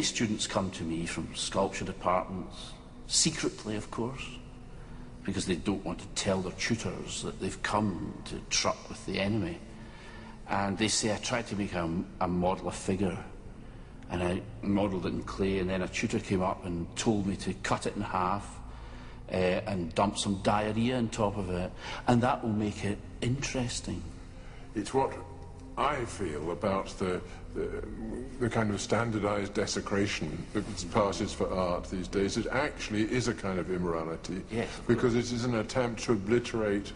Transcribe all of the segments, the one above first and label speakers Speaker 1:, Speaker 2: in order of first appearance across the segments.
Speaker 1: Many students come to me from sculpture departments, secretly of course, because they don't want to tell their tutors that they've come to truck with the enemy. And they say, I tried to make a model, a figure, and I modelled it in clay, and then a tutor came up and told me to cut it in half and dump some diarrhea on top of it, and that will make it interesting.
Speaker 2: It's what I feel about the kind of standardised desecration that passes for art these days. It actually is a kind of immorality,
Speaker 1: yes,
Speaker 2: because it is an attempt to obliterate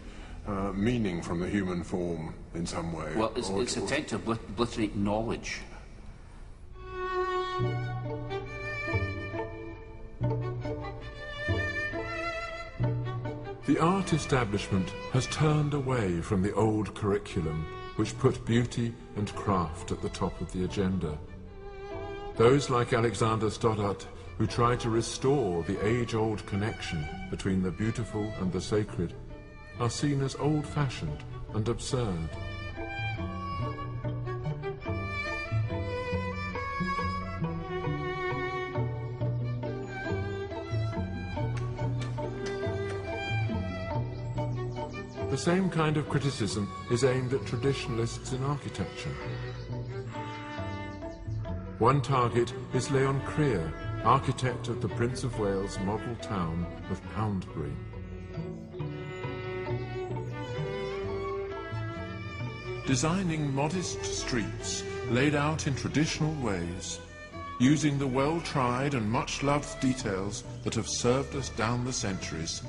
Speaker 2: meaning from the human form in some way.
Speaker 1: Well, it's an attempt to obliterate knowledge.
Speaker 3: The art establishment has turned away from the old curriculum, which put beauty and craft at the top of the agenda. Those like Alexander Stoddart, who try to restore the age-old connection between the beautiful and the sacred, are seen as old-fashioned and absurd. The same kind of criticism is aimed at traditionalists in architecture. One target is Leon Creer, architect of the Prince of Wales model town of Poundbury. Designing modest streets laid out in traditional ways, using the well-tried and much-loved details that have served us down the centuries,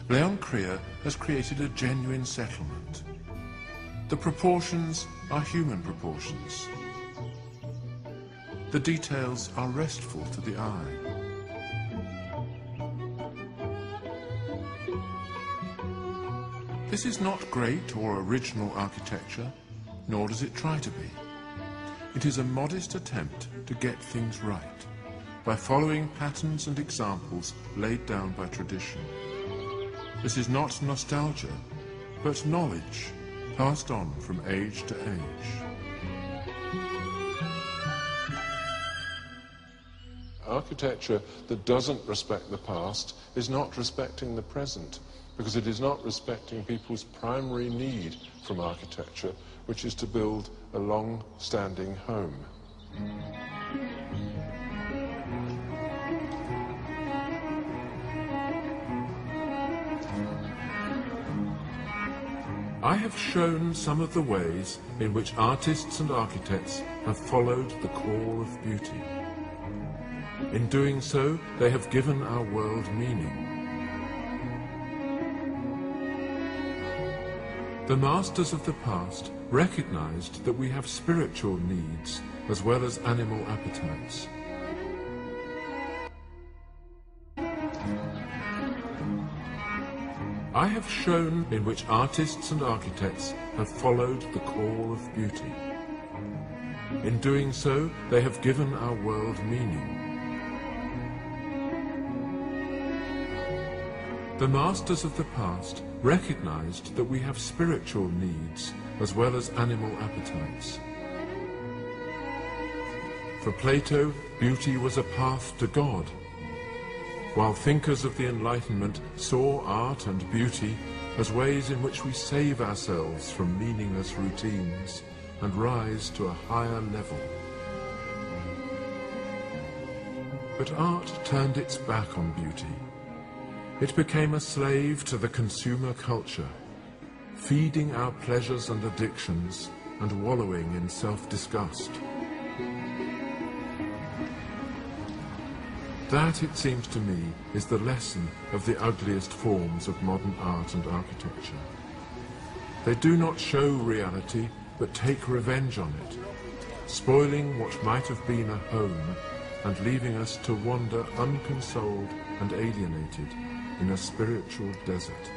Speaker 3: Leon Creer has created a genuine settlement. The proportions are human proportions. The details are restful to the eye. This is not great or original architecture, nor does it try to be. It is a modest attempt to get things right, by following patterns and examples laid down by tradition. This is not nostalgia, but knowledge passed on from age to age.
Speaker 2: Architecture that doesn't respect the past is not respecting the present, because it is not respecting people's primary need from architecture, which is to build a long-standing home.
Speaker 3: I have shown some of the ways in which artists and architects have followed the call of beauty. In doing so, they have given our world meaning. The masters of the past recognized that we have spiritual needs as well as animal appetites. I have shown in which artists and architects have followed the call of beauty. In doing so, they have given our world meaning. The masters of the past recognized that we have spiritual needs as well as animal appetites. For Plato, beauty was a path to God, while thinkers of the Enlightenment saw art and beauty as ways in which we save ourselves from meaningless routines and rise to a higher level. But art turned its back on beauty. It became a slave to the consumer culture, feeding our pleasures and addictions and wallowing in self-disgust. That, it seems to me, is the lesson of the ugliest forms of modern art and architecture. They do not show reality, but take revenge on it, spoiling what might have been a home and leaving us to wander unconsoled and alienated in a spiritual desert.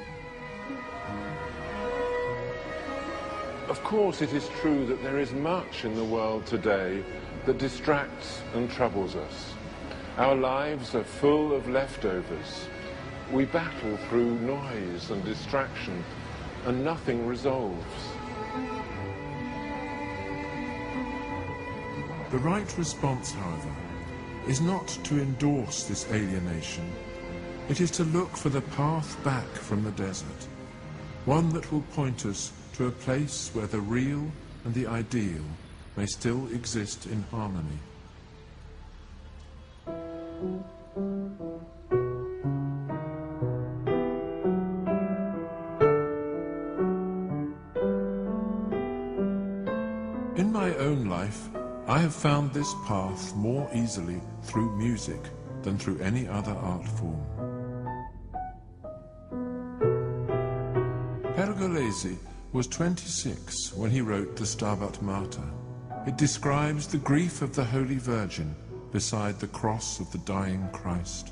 Speaker 2: Of course, it is true that there is much in the world today that distracts and troubles us. Our lives are full of leftovers. We battle through noise and distraction, and nothing resolves.
Speaker 3: The right response, however, is not to endorse this alienation. It is to look for the path back from the desert, one that will point us to a place where the real and the ideal may still exist in harmony. In my own life, I have found this path more easily through music than through any other art form. Pergolesi was 26 when he wrote the Stabat Mater. It describes the grief of the Holy Virgin beside the cross of the dying Christ.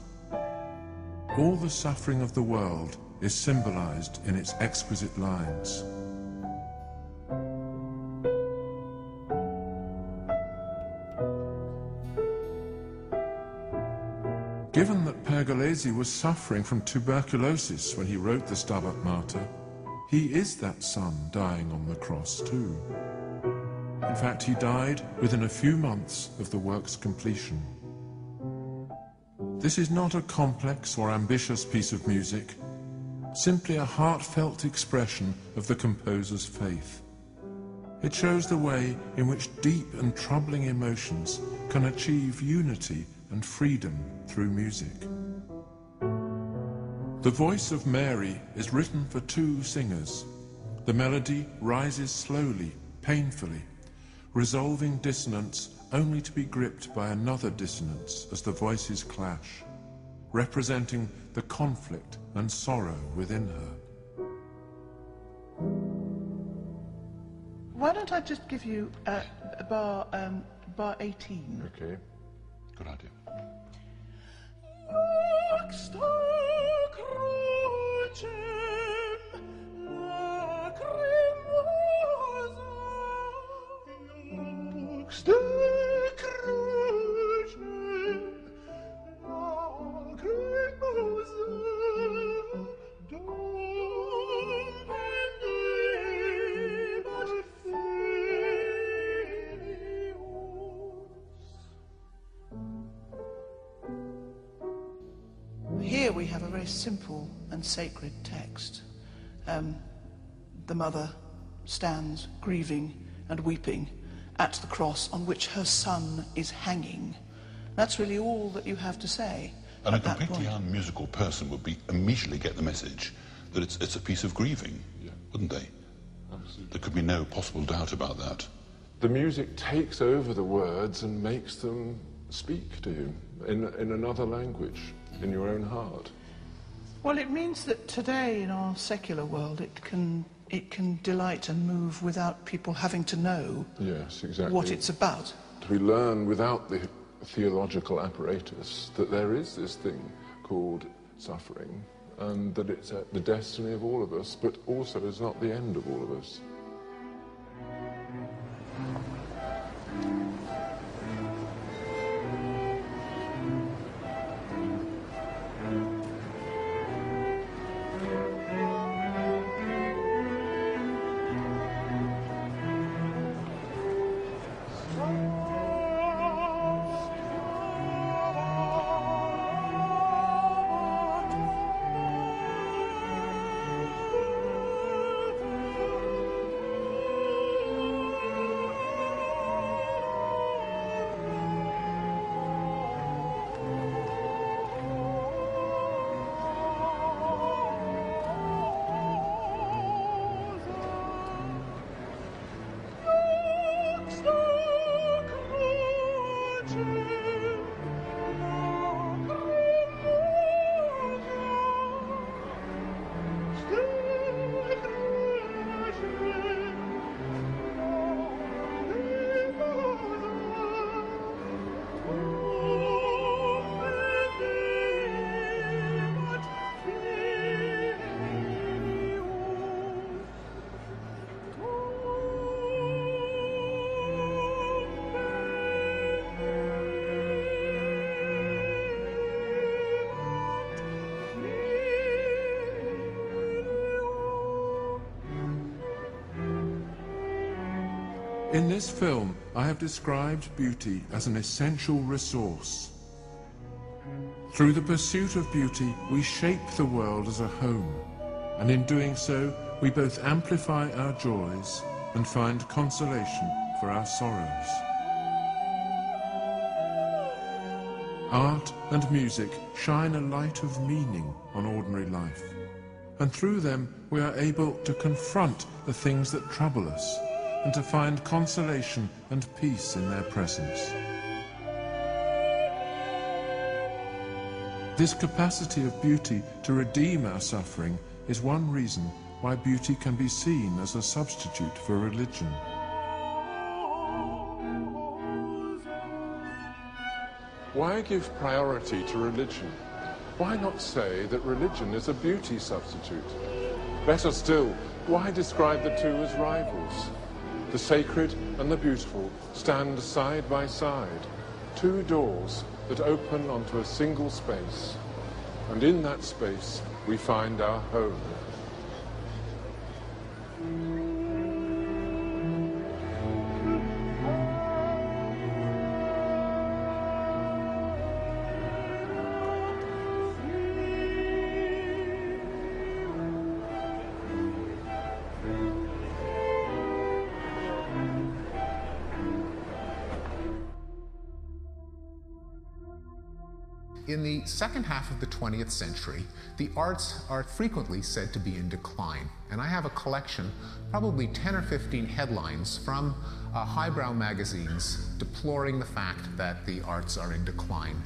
Speaker 3: All the suffering of the world is symbolized in its exquisite lines. Given that Pergolesi was suffering from tuberculosis when he wrote the Stabat Mater, he is that son dying on the cross too. In fact, he died within a few months of the work's completion. This is not a complex or ambitious piece of music, simply a heartfelt expression of the composer's faith. It shows the way in which deep and troubling emotions can achieve unity and freedom through music. The voice of Mary is written for two singers. The melody rises slowly, painfully, resolving dissonance only to be gripped by another dissonance as the voices clash, representing the conflict and sorrow within her.
Speaker 4: Why don't I just give you bar 18?
Speaker 2: Okay.
Speaker 5: Good idea.
Speaker 4: Here we have a very simple and sacred text. The mother stands grieving and weeping at the cross on which her son is hanging. That's really all that you have to say.
Speaker 5: And a completely unmusical person would immediately get the message that it's a piece of grieving, wouldn't they?
Speaker 2: Absolutely.
Speaker 5: There could be no possible doubt about that.
Speaker 2: The music takes over the words and makes them speak to you in another language, in your own heart.
Speaker 4: Well, it means that today in our secular world it can delight and move without people having to know what it's about.
Speaker 2: We learn without the theological apparatus that there is this thing called suffering, and that it's the destiny of all of us, but also is not the end of all of us.
Speaker 3: In this film, I have described beauty as an essential resource, Through the pursuit of beauty, we shape the world as a home, and in doing so, we both amplify our joys and find consolation for our sorrows. Art and music shine a light of meaning on ordinary life, and through them we are able to confront the things that trouble us and to find consolation and peace in their presence. This capacity of beauty to redeem our suffering is one reason why beauty can be seen as a substitute for religion.
Speaker 2: Why give priority to religion? Why not say that religion is a beauty substitute? Better still, why describe the two as rivals? The sacred and the beautiful stand side by side, two doors that open onto a single space, and in that space we find our home.
Speaker 6: In the second half of the 20th century, the arts are frequently said to be in decline. And I have a collection, probably 10 or 15 headlines from highbrow magazines deploring the fact that the arts are in decline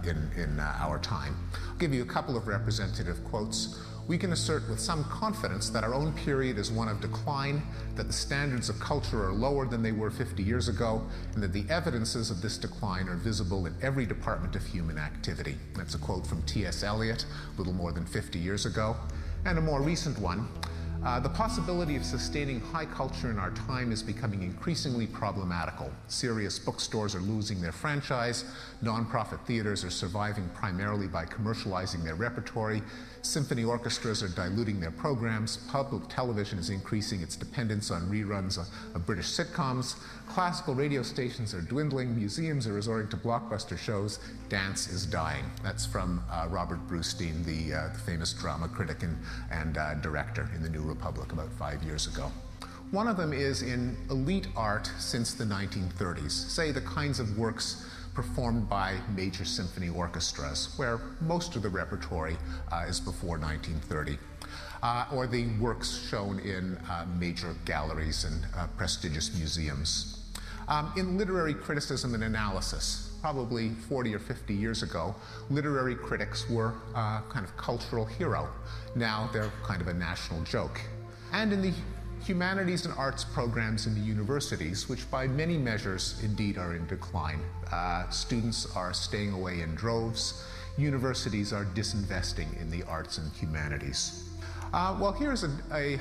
Speaker 6: in our time. I'll give you a couple of representative quotes. We can assert with some confidence that our own period is one of decline, that the standards of culture are lower than they were 50 years ago, and that the evidences of this decline are visible in every department of human activity. That's a quote from T.S. Eliot, a little more than 50 years ago. And a more recent one, the possibility of sustaining high culture in our time is becoming increasingly problematical. Serious bookstores are losing their franchise, non-profit theaters are surviving primarily by commercializing their repertory, symphony orchestras are diluting their programs, public television is increasing its dependence on reruns of British sitcoms, classical radio stations are dwindling, museums are resorting to blockbuster shows, dance is dying. That's from Robert Brustein, the famous drama critic and director in the New Republic about 5 years ago. One of them is in elite art since the 1930s, say the kinds of works performed by major symphony orchestras, where most of the repertory is before 1930, or the works shown in major galleries and prestigious museums. In literary criticism and analysis, probably 40 or 50 years ago, literary critics were a kind of cultural hero. Now they're kind of a national joke. And in the humanities and arts programs in the universities, which by many measures indeed are in decline. Students are staying away in droves. Universities are disinvesting in the arts and humanities. Well, here's a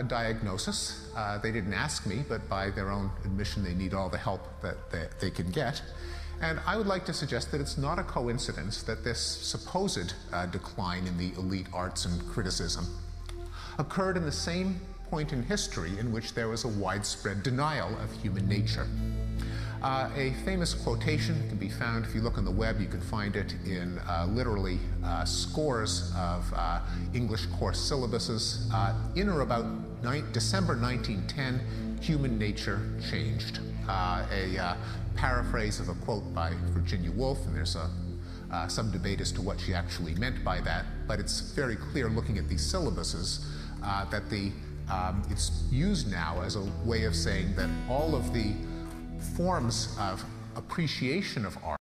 Speaker 6: diagnosis. They didn't ask me, but by their own admission, they need all the help that they can get. And I would like to suggest that it's not a coincidence that this supposed decline in the elite arts and criticism occurred in the same point in history in which there was a widespread denial of human nature. A famous quotation can be found, if you look on the web, you can find it in literally scores of English course syllabuses. In or about December 1910, human nature changed. A paraphrase of a quote by Virginia Woolf, and there's some debate as to what she actually meant by that, but it's very clear looking at these syllabuses that it's used now as a way of saying that all of the forms of appreciation of art